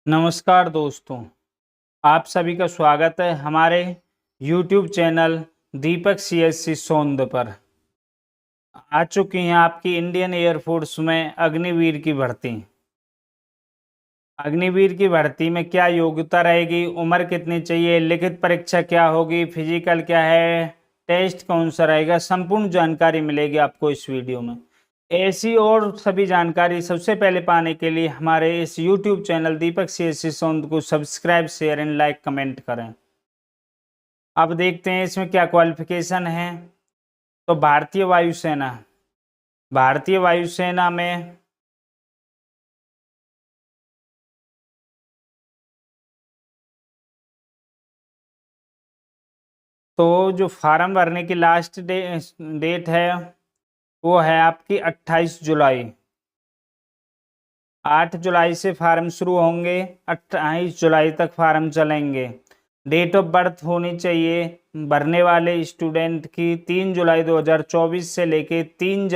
नमस्कार दोस्तों, आप सभी का स्वागत है हमारे YouTube चैनल दीपक CSC सोंद पर। आ चुकी हैं आपकी इंडियन एयरफोर्स में अग्निवीर की भर्ती। अग्निवीर की भर्ती में क्या योग्यता रहेगी, उम्र कितनी चाहिए, लिखित परीक्षा क्या होगी, फिजिकल क्या है, टेस्ट कौन सा रहेगा, संपूर्ण जानकारी मिलेगी आपको इस वीडियो में। ऐसी और सभी जानकारी सबसे पहले पाने के लिए हमारे इस YouTube चैनल दीपक CSC सोंद को subscribe, share and like comment करें। अब देखते हैं इसमें क्या क्वालिफिकेशन है। तो भारतीय वायुसेना में तो जो फार्म भरने की लास्ट डेट है वो है आपकी 28 जुलाई। 8 जुलाई से फार्म शुरू होंगे, 28 जुलाई तक फार्म चलेंगे। डेट ऑफ बर्थ होनी चाहिए भरने वाले स्टूडेंट की 3 जुलाई 2024 से लेके 3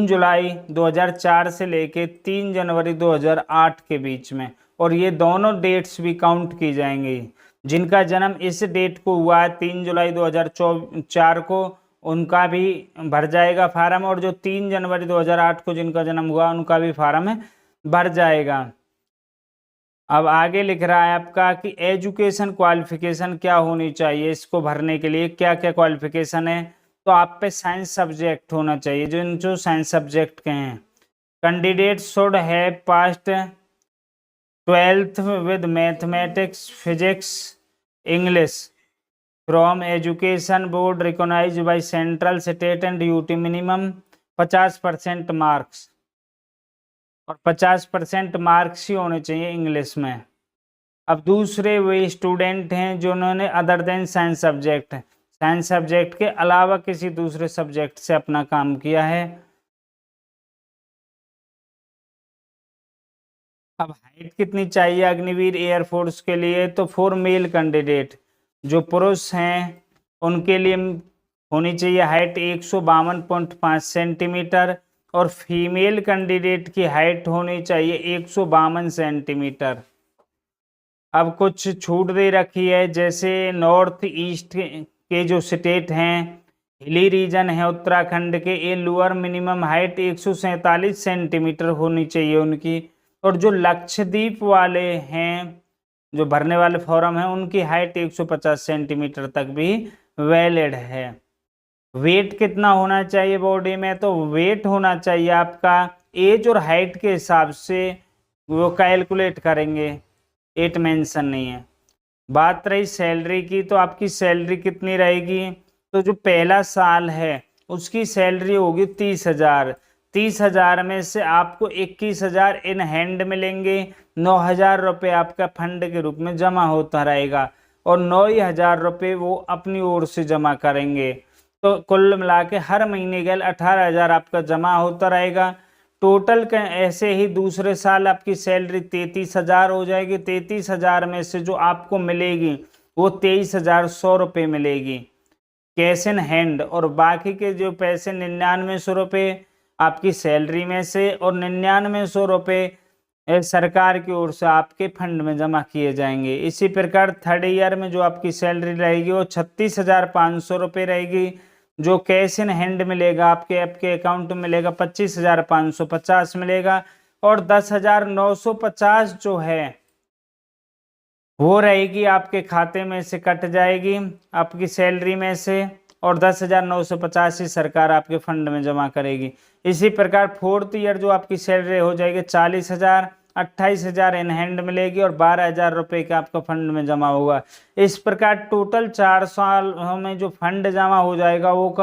जुलाई 2004 से लेके 3 जनवरी 2008 के बीच में। और ये दोनों डेट्स भी काउंट की जाएंगी। जिनका जन्म इस डेट को हुआ है 3 जुलाई 2004 को, उनका भी भर जाएगा फार्म, और जो 3 जनवरी 2008 को जिनका जन्म हुआ उनका भी फार्म भर जाएगा। अब आगे लिख रहा है आपका कि एजुकेशन क्वालिफिकेशन क्या होनी चाहिए, इसको भरने के लिए क्या क्या क्वालिफिकेशन है। तो आप पे साइंस सब्जेक्ट होना चाहिए, जो साइंस सब्जेक्ट के हैं। Candidate should have passed 12th with mathematics, physics, English from education board recognised by central, state and UT. Minimum 50% marks, और 50% मार्क्स ही होने चाहिए इंग्लिश में। अब दूसरे वे स्टूडेंट हैं जिन्होंने अदर देन साइंस सब्जेक्ट के अलावा किसी दूसरे सब्जेक्ट से अपना काम किया है। अब हाइट कितनी चाहिए अग्निवीर एयरफोर्स के लिए, तो 4 मेल कैंडिडेट जो पुरुष हैं उनके लिए होनी चाहिए हाइट 152.5 सेंटीमीटर, और फीमेल कैंडिडेट की हाइट होनी चाहिए 152 सेंटीमीटर। अब कुछ छूट दे रखी है, जैसे नॉर्थ ईस्ट के जो स्टेट हैं, हिली रीजन है उत्तराखंड के, ये लोअर मिनिमम हाइट 147 सेंटीमीटर होनी चाहिए उनकी। और जो लक्षद्वीप वाले हैं, जो भरने वाले फॉर्म हैं, उनकी हाइट 150 सेंटीमीटर तक भी वैलिड है। वेट कितना होना चाहिए बॉडी में, तो वेट होना चाहिए आपका एज और हाइट के हिसाब से वो कैलकुलेट करेंगे, एट मेंशन नहीं है। बात रही सैलरी की, तो आपकी सैलरी कितनी रहेगी, तो जो पहला साल है उसकी सैलरी होगी 30,000। 30,000 में से आपको 21,000 इन हैंड मिलेंगे, 9,000 रुपये आपका फंड के रूप में जमा होता रहेगा, और 9,000 रुपये वो अपनी ओर से जमा करेंगे। तो कुल मिला के हर महीने के 18,000 आपका जमा होता रहेगा। टोटल ऐसे ही दूसरे साल आपकी सैलरी 33,000 हो जाएगी। 33,000 में से जो आपको मिलेगी वो 23,100 रुपये मिलेगी कैश इन हैंड, और बाकी के जो पैसे 9900 रुपये आपकी सैलरी में से, और 9900 रुपये सरकार की ओर से आपके फंड में जमा किए जाएंगे। इसी प्रकार थर्ड ईयर में जो आपकी सैलरी रहेगी वो 36,500 रुपये रहेगी। जो कैश इन हैंड मिलेगा आपके अकाउंट में मिलेगा 25,550 मिलेगा, और 10,950 जो है वो रहेगी आपके खाते में से कट जाएगी आपकी सैलरी में से, और 10,950 ही सरकार आपके फंड में जमा करेगी। इसी प्रकार फोर्थ ईयर जो आपकी सैलरी हो जाएगी 40,000, 28,000 इन हैंड मिलेगी, और 12,000 रुपये का आपका फंड में जमा होगा। इस प्रकार टोटल 4 साल में जो फंड जमा हो जाएगा वो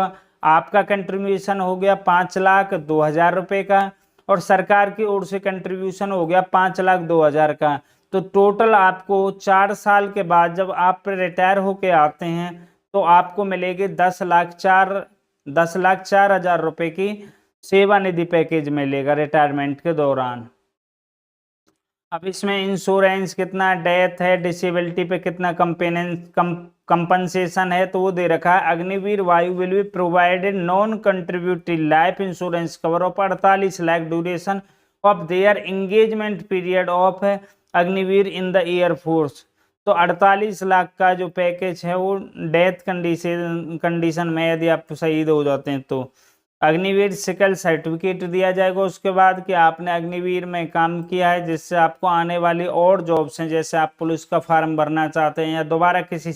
आपका कंट्रीब्यूशन हो गया 5,02,000 रुपये का, और सरकार की ओर से कंट्रीब्यूशन हो गया 5,02,000 का। तो टोटल आपको 4 साल के बाद जब आप रिटायर होके आते हैं तो आपको मिलेगी 10,04,000 रुपये की सेवा निधि पैकेज मिलेगा रिटायरमेंट के दौरान। अब इसमें इंश्योरेंस कितना, डेथ है, डिसेबिलिटी पे कितना कंपनसेशन है, तो वो दे रखा है। अग्निवीर वायु will be provided non contributory life insurance cover of 48 lakh duration of their engagement period of Agniveer in the air force. तो 48 लाख का जो पैकेज है वो डेथ कंडीशन में यदि आप शहीद हो जाते हैं तो अग्निवीर सिकल सर्टिफिकेट दिया जाएगा। उसके बाद कि आपने अग्निवीर में काम किया है, जिससे आपको आने वाली और जॉब्स हैं, जैसे आप पुलिस का फॉर्म भरना चाहते हैं या दोबारा किसी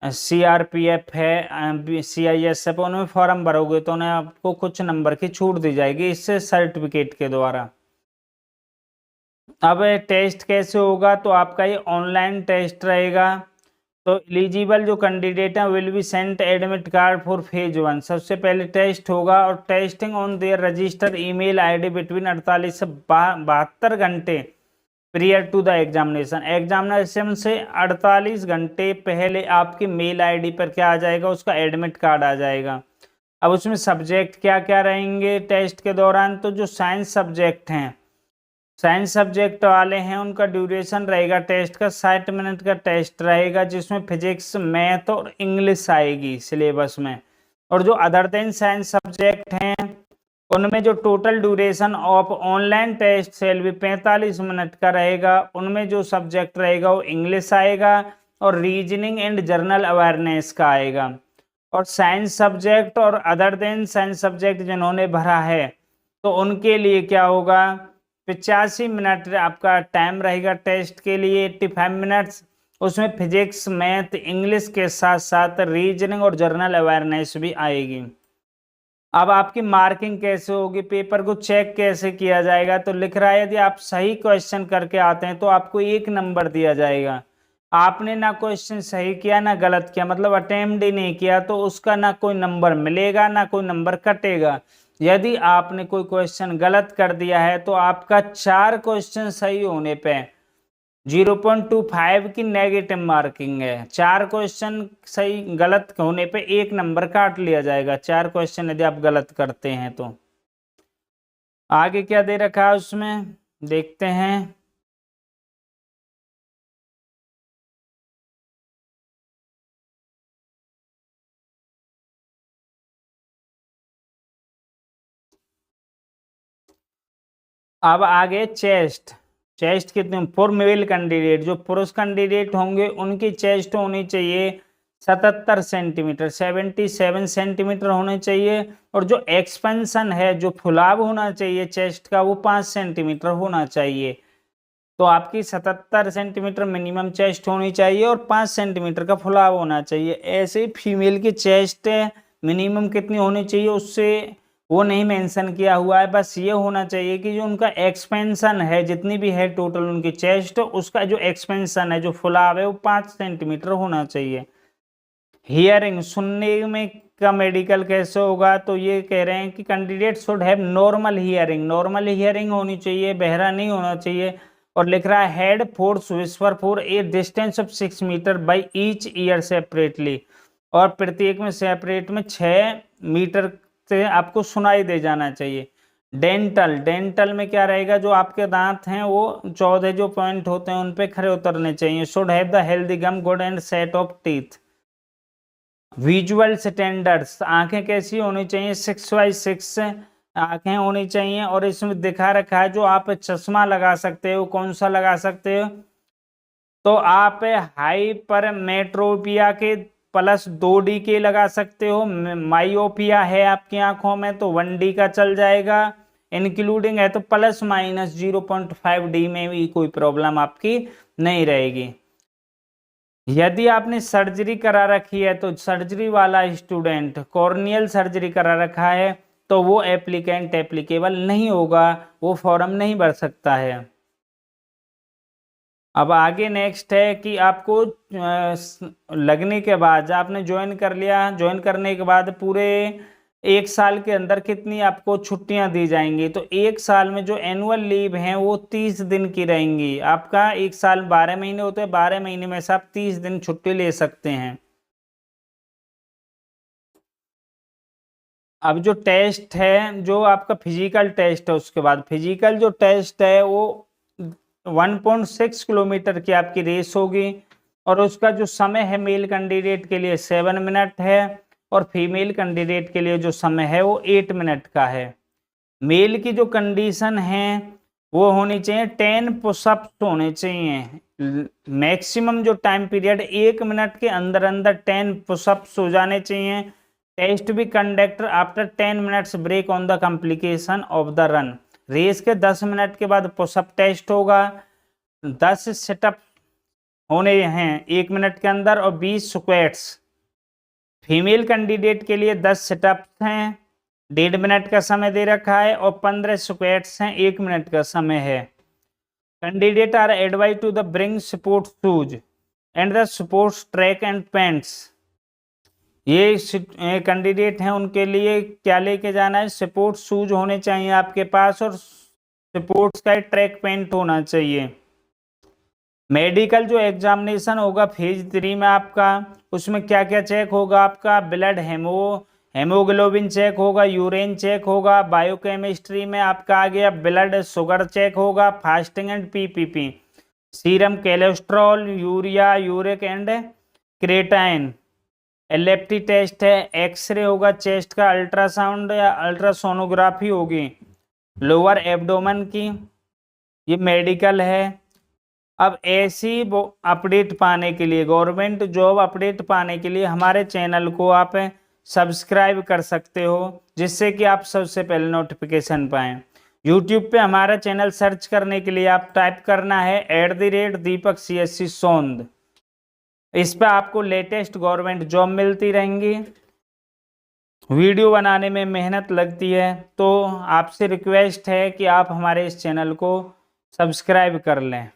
सीआरपीएफ है, सीआईएसएफ, उनमें फॉर्म भरोगे तो उन्हें आपको कुछ नंबर की छूट दी जाएगी इससे सर्टिफिकेट के द्वारा। अब टेस्ट कैसे होगा, तो आपका ये ऑनलाइन टेस्ट रहेगा। तो एलिजिबल जो कैंडिडेट हैं will be sent admit card for phase 1। सबसे पहले टेस्ट होगा और testing on their register email ID between 48 से 72 घंटे prior to the examination. Examination से 48 घंटे पहले आपकी मेल आईडी पर क्या आ जाएगा, उसका एडमिट कार्ड आ जाएगा। अब उसमें सब्जेक्ट क्या क्या रहेंगे टेस्ट के दौरान, तो जो साइंस सब्जेक्ट हैं, साइंस सब्जेक्ट वाले हैं, उनका ड्यूरेशन रहेगा टेस्ट का 60 मिनट का टेस्ट रहेगा, जिसमें फिजिक्स, मैथ और इंग्लिश आएगी सिलेबस में। और जो अदर देन साइंस सब्जेक्ट हैं उनमें जो total duration of online test सेल भी 45 मिनट का रहेगा। उनमें जो सब्जेक्ट रहेगा वो इंग्लिश आएगा और रीजनिंग एंड जनरल अवेयरनेस का आएगा। और साइंस सब्जेक्ट और अदर देन साइंस सब्जेक्ट जिन्होंने भरा है तो उनके लिए क्या होगा, 85 मिनट आपका टाइम रहेगा टेस्ट के लिए, 85 मिनट्स। उसमें फिजिक्स, मैथ, इंग्लिश के साथ साथ रीजनिंग और जनरल अवेयरनेस भी आएगी। अब आपकी मार्किंग कैसे होगी, पेपर को चेक कैसे किया जाएगा, तो लिख रहा है यदि आप सही क्वेश्चन करके आते हैं तो आपको 1 नंबर दिया जाएगा। आपने ना क्वेश्चन सही किया ना गलत किया, मतलब अटेम्प्ट ही नहीं किया, तो उसका ना कोई नंबर मिलेगा ना कोई नंबर कटेगा। यदि आपने कोई क्वेश्चन गलत कर दिया है तो आपका 4 क्वेश्चन सही होने पे 0.25 की नेगेटिव मार्किंग है। 4 क्वेश्चन सही गलत होने पे 1 नंबर काट लिया जाएगा, 4 क्वेश्चन यदि आप गलत करते हैं तो। आगे क्या दे रखा है उसमें देखते हैं। अब आगे चेस्ट कितने, फॉर मेल कैंडिडेट, जो पुरुष कैंडिडेट होंगे उनकी चेस्ट होनी चाहिए 77 सेंटीमीटर, 77 सेंटीमीटर होने चाहिए। और जो एक्सपेंशन है, जो फुलाव होना चाहिए चेस्ट का, वो 5 सेंटीमीटर होना चाहिए। तो आपकी 77 सेंटीमीटर मिनिमम चेस्ट होनी चाहिए और 5 सेंटीमीटर का फुलाव होना चाहिए। ऐसे फीमेल की चेस्ट मिनिमम कितनी होनी चाहिए उससे वो नहीं मेंशन किया हुआ है, बस ये होना चाहिए कि जो उनका एक्सपेंशन है, जितनी भी है टोटल उनकी चेस्ट, उसका जो एक्सपेंशन है, जो फुलाव है, वो 5 सेंटीमीटर होना चाहिए। हियरिंग, सुनने में का मेडिकल कैसे होगा, तो ये कह रहे हैं कि candidate should have normal hearing, normal hearing होनी चाहिए, बहरा नहीं होना चाहिए। और लिख रहा है head force whisper for a distance of 6 metre by each ear separately, और प्रत्येक में सेपरेट में 6 मीटर से आपको सुनाई दे जाना चाहिए। डेंटल में क्या रहेगा, जो आपके दांत हैं वो 14 जो पॉइंट होते हैं उन पे खड़े उतरने चाहिए। Should have the healthy gum, good and set of teeth. Visual standards, आंखें कैसी होनी चाहिए, 6x6 आंखें होनी चाहिए। और इसमें दिखा रखा है जो आप चश्मा लगा सकते हो, कौन सा लगा सकते हो, तो आप हाइपरमेट्रोपिया के +2D के लगा सकते हो। माइओपिया है आपकी आंखों में तो 1D का चल जाएगा। इंक्लूडिंग है तो ±0.5D में भी कोई प्रॉब्लम आपकी नहीं रहेगी। यदि आपने सर्जरी करा रखी है तो सर्जरी वाला स्टूडेंट, कॉर्नियल सर्जरी करा रखा है तो वो एप्लीकेंट एप्लीकेबल नहीं होगा, वो फॉर्म नहीं भर सकता है। अब आगे नेक्स्ट है कि आपको लगने के बाद, आपने ज्वाइन कर लिया, ज्वाइन करने के बाद पूरे 1 साल के अंदर कितनी आपको छुट्टियां दी जाएंगी, तो 1 साल में जो एनुअल लीव हैं वो 30 दिन की रहेंगी। आपका 1 साल 12 महीने होते हैं, 12 महीने में से आप 30 दिन छुट्टी ले सकते हैं। अब जो टेस्ट है, जो आपका फिजिकल टेस्ट है, उसके बाद फिजिकल जो टेस्ट है वो 1.6 किलोमीटर की आपकी रेस होगी। और उसका जो समय है मेल कैंडिडेट के लिए 7 मिनट है और फीमेल कैंडिडेट के लिए जो समय है वो 8 मिनट का है। मेल की जो कंडीशन है वो होनी चाहिए 10 पुशअप्स होने चाहिए। मैक्सिमम जो टाइम पीरियड 1 मिनट के अंदर अंदर 10 पुशअप्स हो जाने चाहिए। Test be conducted after 10 minutes break on the completion of the run. Race के 10 मिनट के बाद पुशअप टेस्ट होगा। 10 सेटअप होने हैं 1 मिनट के अंदर और 20 स्क्वाट्स। फीमेल कैंडिडेट के लिए 10 सेटअप्स हैं, 1.5 मिनट का समय दे रखा है और 15 स्क्वाट्स हैं, 1 मिनट का समय है। Candidate are advise to the bring sports shoes and the sports track and pants. ये कैंडिडेट हैं उनके लिए क्या लेके जाना है, स्पोर्ट्स शूज होने चाहिए आपके पास और स्पोर्ट्स का ट्रैक पैंट होना चाहिए। मेडिकल जो एग्जामिनेशन होगा फेज 3 में आपका, उसमें क्या क्या चेक होगा आपका, ब्लड हेमोग्लोबिन चेक होगा, यूरिन चेक होगा, बायोकेमिस्ट्री में आपका आ गया ब्लड शुगर चेक होगा, fasting and PPP, serum cholesterol, urea, uric and creatine, LFT test है, एक्सरे होगा चेस्ट का, अल्ट्रासाउंड या अल्ट्रासोनोग्राफी होगी लोअर एब्डोमेन की। ये मेडिकल है। अब ऐसी अपडेट पाने के लिए, गवर्नमेंट जॉब अपडेट पाने के लिए हमारे चैनल को आप सब्सक्राइब कर सकते हो, जिससे कि आप सबसे पहले नोटिफिकेशन पाएं। यूट्यूब पे हमारा चैनल सर्च करने के लिए आप टाइप करना है @दीपक CSC सोंद। इस पर आपको लेटेस्ट गवर्नमेंट जॉब मिलती रहेंगी। वीडियो बनाने में मेहनत लगती है, तो आपसे रिक्वेस्ट है कि आप हमारे इस चैनल को सब्सक्राइब कर लें।